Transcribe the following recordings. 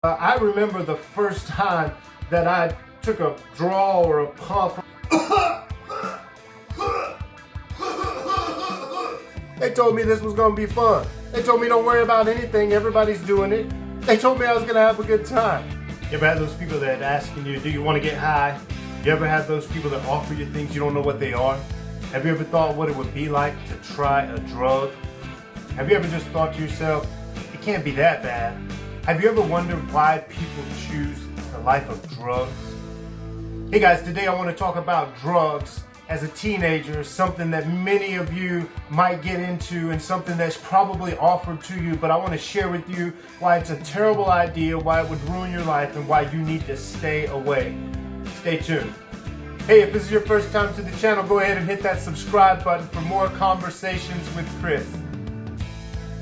I remember the first time that I took a draw or a puff. They told me this was gonna be fun. They told me don't worry about anything, everybody's doing it. They told me I was gonna have a good time. You ever had those people that asking you, do you wanna get high? You ever had those people that offer you things you don't know what they are? Have you ever thought what it would be like to try a drug? Have you ever just thought to yourself, it can't be that bad? Have you ever wondered why people choose the life of drugs? Hey guys, today I want to talk about drugs as a teenager, something that many of you might get into and something that's probably offered to you, but I want to share with you why it's a terrible idea, why it would ruin your life, and why you need to stay away. Stay tuned. Hey, if this is your first time to the channel, go ahead and hit that subscribe button for more conversations with Chris.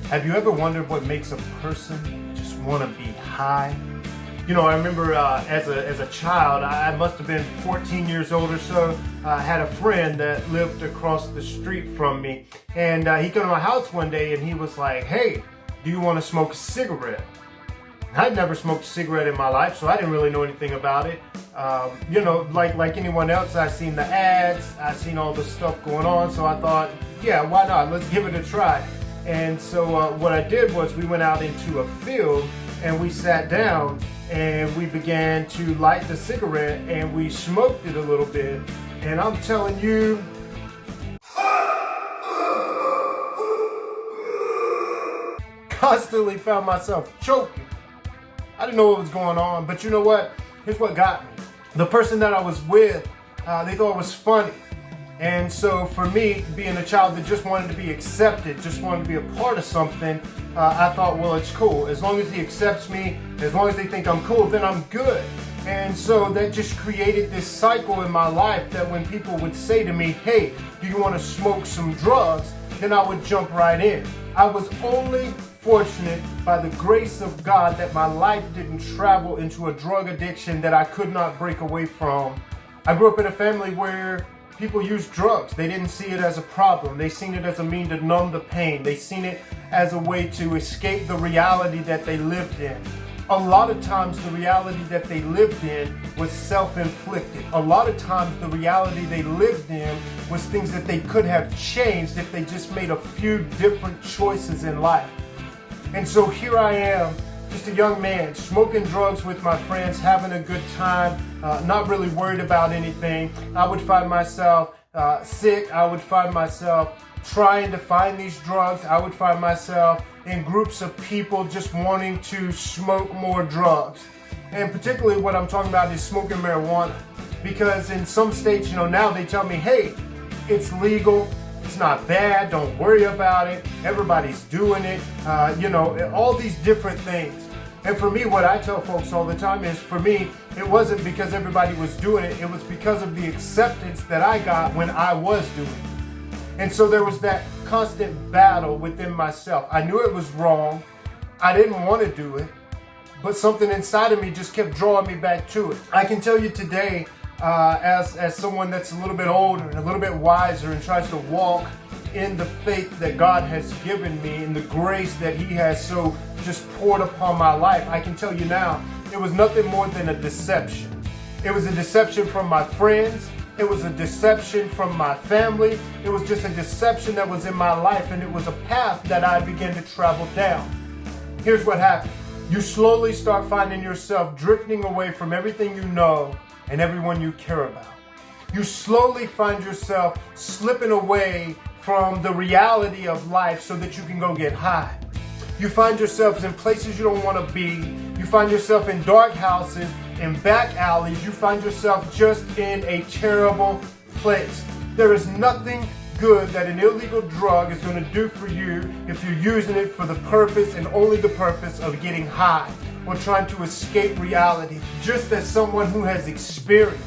Have you ever wondered what makes a person just want to be high? You know, I remember as a child, I must have been 14 years old or so. I had a friend that lived across the street from me, and he came to my house one day and he was like, hey, do you want to smoke a cigarette? I'd never smoked a cigarette in my life, so I didn't really know anything about it. You know, like anyone else, I seen the ads, I seen all the stuff going on, so I thought, yeah, why not? Let's give it a try. And so what I did was we went out into a field and we sat down and we began to light the cigarette and we smoked it a little bit. And I'm telling you, constantly found myself choking. I didn't know what was going on, but you know what? Here's what got me. The person that I was with, they thought it was funny. And so for me, being a child that just wanted to be accepted, just wanted to be a part of something, I thought, well, it's cool. As long as he accepts me, as long as they think I'm cool, then I'm good. And so that just created this cycle in my life that when people would say to me, hey, do you want to smoke some drugs? Then I would jump right in. I was only fortunate by the grace of God that my life didn't travel into a drug addiction that I could not break away from. I grew up in a family where people used drugs. They didn't see it as a problem. They seen it as a mean to numb the pain. They seen it as a way to escape the reality that they lived in. A lot of times the reality that they lived in was self-inflicted. A lot of times the reality they lived in was things that they could have changed if they just made a few different choices in life. And so here I am, just a young man, smoking drugs with my friends, having a good time, not really worried about anything. I would find myself sick. I would find myself trying to find these drugs. I would find myself in groups of people just wanting to smoke more drugs. And particularly what I'm talking about is smoking marijuana. Because in some states, you know, now they tell me, hey, it's legal. It's not bad, don't worry about it, everybody's doing it, you know, all these different things. And for me, what I tell folks all the time is, for me, it wasn't because everybody was doing it, it was because of the acceptance that I got when I was doing it. And so there was that constant battle within myself. I knew it was wrong, I didn't want to do it, but something inside of me just kept drawing me back to it. I can tell you today, as someone that's a little bit older and a little bit wiser and tries to walk in the faith that God has given me and the grace that He has so just poured upon my life, I can tell you now, it was nothing more than a deception. It was a deception from my friends. It was a deception from my family. It was just a deception that was in my life, and it was a path that I began to travel down. Here's what happened. You slowly start finding yourself drifting away from everything you know and everyone you care about. You slowly find yourself slipping away from the reality of life so that you can go get high. You find yourselves in places you don't want to be. You find yourself in dark houses, in back alleys. You find yourself just in a terrible place. There is nothing good that an illegal drug is going to do for you if you're using it for the purpose and only the purpose of getting high or trying to escape reality. Just as someone who has experienced,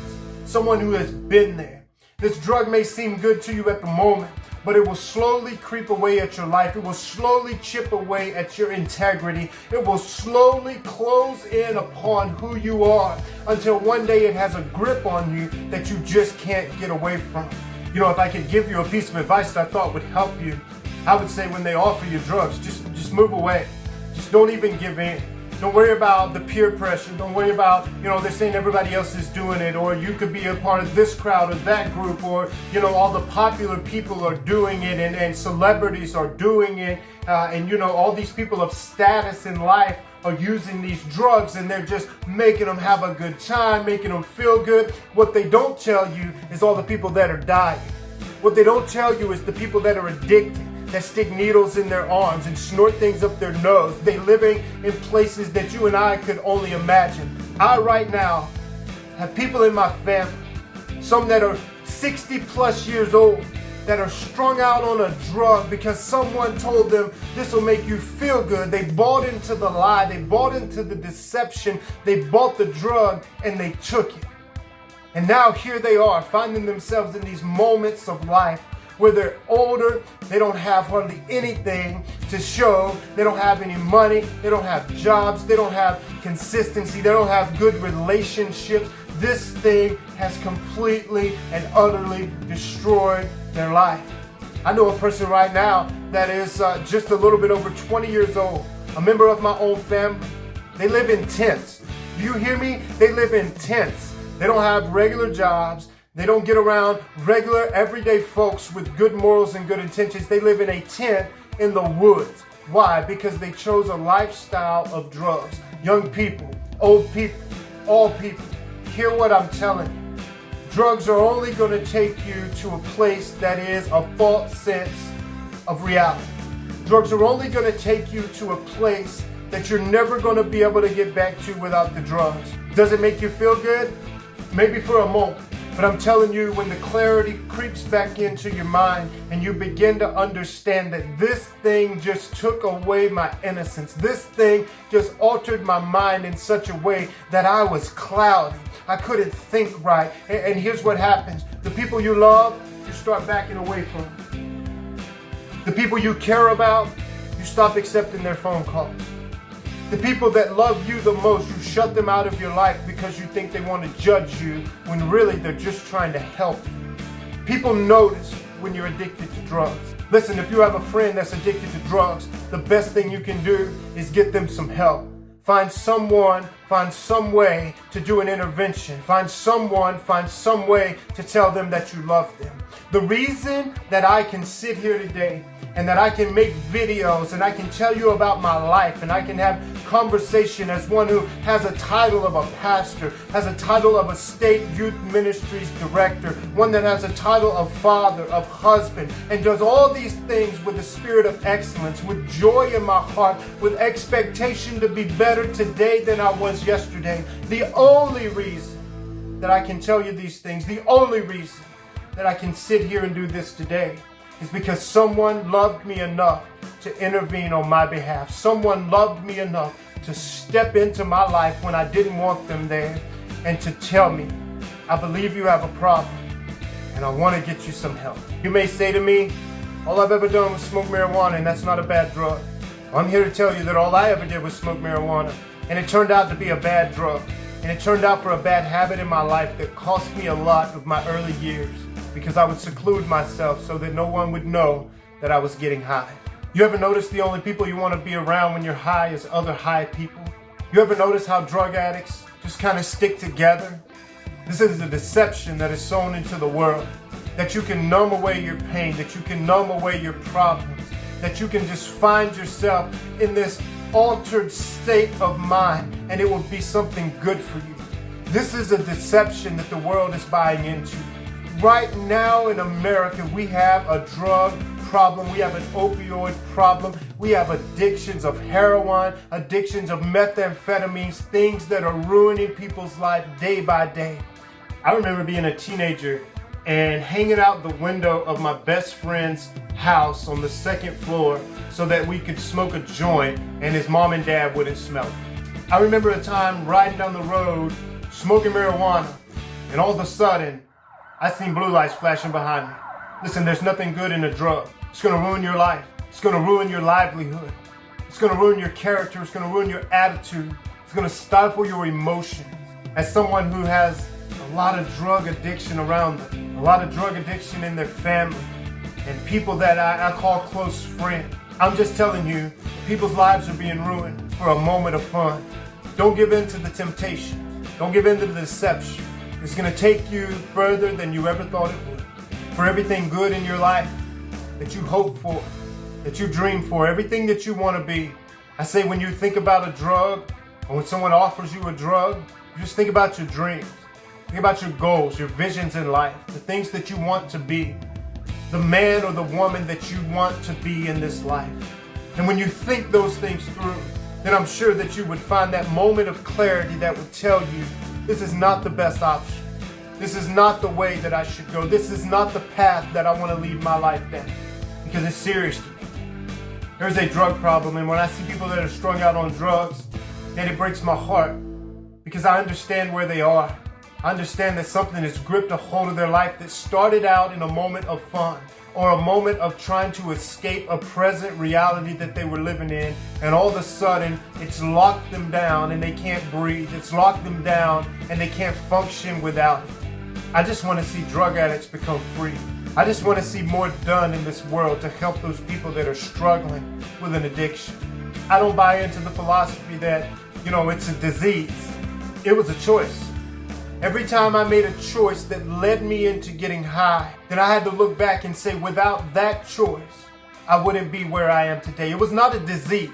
someone who has been there. This drug may seem good to you at the moment, but it will slowly creep away at your life. It will slowly chip away at your integrity. It will slowly close in upon who you are until one day it has a grip on you that you just can't get away from. You know, if I could give you a piece of advice that I thought would help you, I would say when they offer you drugs, just move away. Just don't even give in. Don't worry about the peer pressure. Don't worry about, they're saying everybody else is doing it, or you could be a part of this crowd or that group, or, all the popular people are doing it, and celebrities are doing it, and, all these people of status in life are using these drugs, and they're just making them have a good time, making them feel good. What they don't tell you is all the people that are dying. What they don't tell you is the people that are addicted, that stick needles in their arms and snort things up their nose. They living in places that you and I could only imagine. I right now have people in my family, some that are 60 plus years old, that are strung out on a drug because someone told them this will make you feel good. They bought into the lie, they bought into the deception, they bought the drug and they took it. And now here they are, finding themselves in these moments of life where they're older, they don't have hardly anything to show, they don't have any money, they don't have jobs, they don't have consistency, they don't have good relationships. This thing has completely and utterly destroyed their life. I know a person right now that is just a little bit over 20 years old, a member of my own family. They live in tents. Do you hear me? They live in tents. They don't have regular jobs. They don't get around regular, everyday folks with good morals and good intentions. They live in a tent in the woods. Why? Because they chose a lifestyle of drugs. Young people, old people, all people. Hear what I'm telling you. Drugs are only going to take you to a place that is a false sense of reality. Drugs are only going to take you to a place that you're never going to be able to get back to without the drugs. Does it make you feel good? Maybe for a moment. But I'm telling you, when the clarity creeps back into your mind and you begin to understand that this thing just took away my innocence, this thing just altered my mind in such a way that I was cloudy. I couldn't think right. And here's what happens. The people you love, you start backing away from. The people you care about, you stop accepting their phone calls. The people that love you the most, you shut them out of your life because you think they want to judge you when really they're just trying to help you. People notice when you're addicted to drugs. Listen, if you have a friend that's addicted to drugs, the best thing you can do is get them some help. Find someone, find some way to do an intervention. Find some way to tell them that you love them. The reason that I can sit here today and that I can make videos and I can tell you about my life and I can have conversation as one who has a title of a pastor, has a title of a state youth ministries director, one that has a title of father, of husband, and does all these things with the spirit of excellence, with joy in my heart, with expectation to be better today than I was yesterday. The only reason that I can tell you these things, the only reason that I can sit here and do this today is because someone loved me enough to intervene on my behalf. Someone loved me enough to step into my life when I didn't want them there and to tell me, I believe you have a problem and I want to get you some help. You may say to me, all I've ever done was smoke marijuana and that's not a bad drug. I'm here to tell you that all I ever did was smoke marijuana and it turned out to be a bad drug. And it turned out for a bad habit in my life that cost me a lot of my early years, because I would seclude myself so that no one would know that I was getting high. You ever notice the only people you want to be around when you're high is other high people? You ever notice how drug addicts just kind of stick together? This is a deception that is sown into the world, that you can numb away your pain, that you can numb away your problems, that you can just find yourself in this altered state of mind and it will be something good for you. This is a deception that the world is buying into. Right now in America, we have a drug problem. We have an opioid problem. We have addictions of heroin, addictions of methamphetamines, things that are ruining people's life day by day. I remember being a teenager and hanging out the window of my best friend's house on the second floor so that we could smoke a joint and his mom and dad wouldn't smell it. I remember a time riding down the road, smoking marijuana, and all of a sudden, I seen blue lights flashing behind me. Listen, there's nothing good in a drug. It's gonna ruin your life. It's gonna ruin your livelihood. It's gonna ruin your character. It's gonna ruin your attitude. It's gonna stifle your emotions. As someone who has a lot of drug addiction around them, a lot of drug addiction in their family, and people that I call close friends, I'm just telling you, people's lives are being ruined. for a moment of fun. Don't give in to the temptation. Don't give in to the deception. It's going to take you further than you ever thought it would. For everything good in your life that you hope for, that you dream for, everything that you want to be. I say when you think about a drug, or when someone offers you a drug, you just think about your dreams. Think about your goals, your visions in life, the things that you want to be, the man or the woman that you want to be in this life. And when you think those things through, then I'm sure that you would find that moment of clarity that would tell you, this is not the best option. This is not the way that I should go. This is not the path that I want to lead my life down, because it's serious to me. There's a drug problem, and when I see people that are strung out on drugs, and it breaks my heart, because I understand where they are. I understand that something has gripped a hold of their life that started out in a moment of fun or a moment of trying to escape a present reality that they were living in, and all of a sudden it's locked them down and they can't breathe. It's locked them down and they can't function without it. I just want to see drug addicts become free. I just want to see more done in this world to help those people that are struggling with an addiction. I don't buy into the philosophy that, it's a disease. It was a choice. Every time I made a choice that led me into getting high, then I had to look back and say, without that choice, I wouldn't be where I am today. It was not a disease.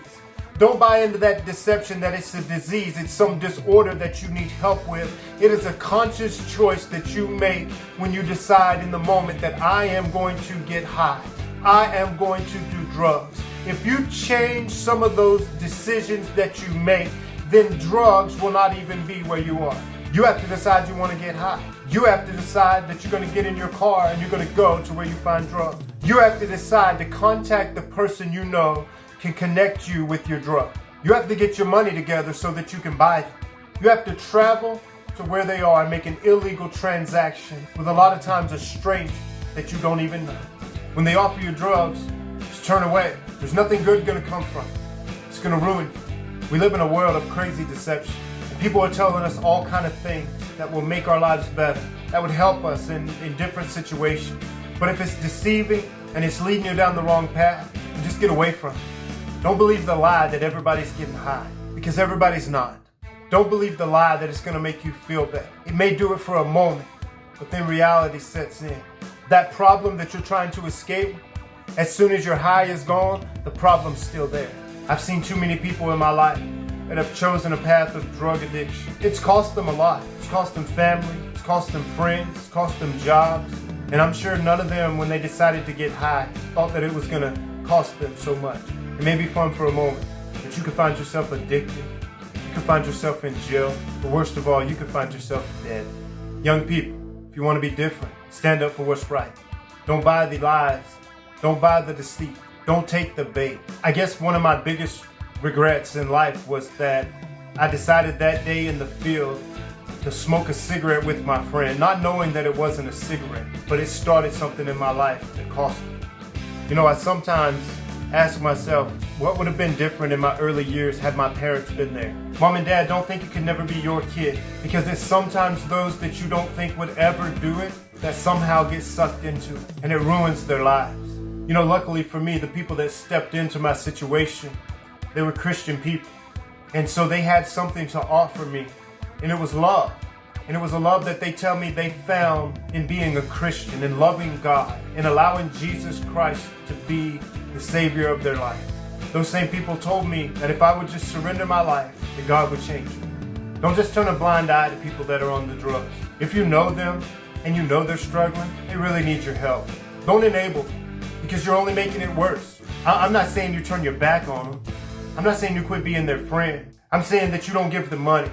Don't buy into that deception that it's a disease. It's some disorder that you need help with. It is a conscious choice that you make when you decide in the moment that I am going to get high. I am going to do drugs. If you change some of those decisions that you make, then drugs will not even be where you are. You have to decide you want to get high. You have to decide that you're going to get in your car and you're going to go to where you find drugs. You have to decide to contact the person you know can connect you with your drug. You have to get your money together so that you can buy them. You have to travel to where they are and make an illegal transaction with a lot of times a stranger that you don't even know. When they offer you drugs, just turn away. There's nothing good going to come from it. It's going to ruin you. We live in a world of crazy deception. People are telling us all kind of things that will make our lives better, that would help us in different situations. But if it's deceiving and it's leading you down the wrong path, then just get away from it. Don't believe the lie that everybody's getting high, because everybody's not. Don't believe the lie that it's going to make you feel better. It may do it for a moment, but then reality sets in. That problem that you're trying to escape, as soon as your high is gone, the problem's still there. I've seen too many people in my life that have chosen a path of drug addiction. It's cost them a lot. It's cost them family, it's cost them friends, it's cost them jobs. And I'm sure none of them, when they decided to get high, thought that it was gonna cost them so much. It may be fun for a moment, but you could find yourself addicted. You could find yourself in jail. But worst of all, you could find yourself dead. Young people, if you want to be different, stand up for what's right. Don't buy the lies. Don't buy the deceit. Don't take the bait. I guess one of my biggest regrets in life was that I decided that day in the field to smoke a cigarette with my friend, not knowing that it wasn't a cigarette, but it started something in my life that cost me. I sometimes ask myself, what would have been different in my early years had my parents been there? Mom and Dad, don't think it could never be your kid, because it's sometimes those that you don't think would ever do it that somehow get sucked into it, and it ruins their lives. Luckily for me, the people that stepped into my situation, they were Christian people. And so they had something to offer me. And it was love. And it was a love that they tell me they found in being a Christian and loving God and allowing Jesus Christ to be the Savior of their life. Those same people told me that if I would just surrender my life, that God would change me. Don't just turn a blind eye to people that are on the drugs. If you know them and you know they're struggling, they really need your help. Don't enable them, because you're only making it worse. I'm not saying you turn your back on them. I'm not saying you quit being their friend. I'm saying that you don't give them money.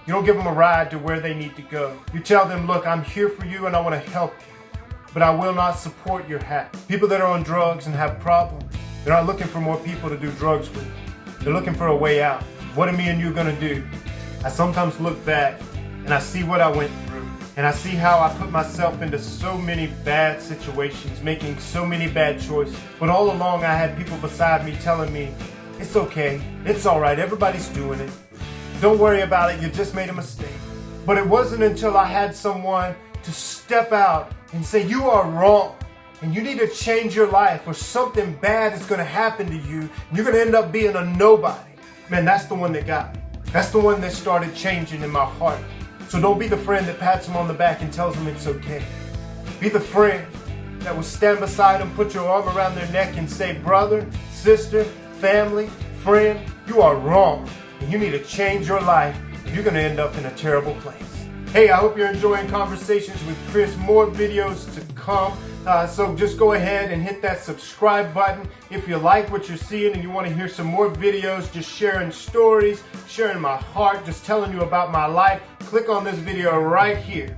You don't give them a ride to where they need to go. You tell them, look, I'm here for you and I want to help you, but I will not support your habit. People that are on drugs and have problems, they're not looking for more people to do drugs with. They're looking for a way out. What are me and you going to do? I sometimes look back and I see what I went through, and I see how I put myself into so many bad situations, making so many bad choices. But all along I had people beside me telling me, it's okay, it's all right, everybody's doing it. Don't worry about it, you just made a mistake. But it wasn't until I had someone to step out and say, you are wrong, and you need to change your life, or something bad is going to happen to you, and you're going to end up being a nobody. man, that's the one that got me. That's the one that started changing in my heart. So don't be the friend that pats him on the back and tells him it's okay. Be the friend that will stand beside them, put your arm around their neck and say, brother, sister, family, friend, you are wrong. And you need to change your life. You're going to end up in a terrible place. Hey, I hope you're enjoying Conversations with Chris. More videos to come. So just go ahead and hit that subscribe button. If you like what you're seeing and you want to hear some more videos, just sharing stories, sharing my heart, just telling you about my life, click on this video right here.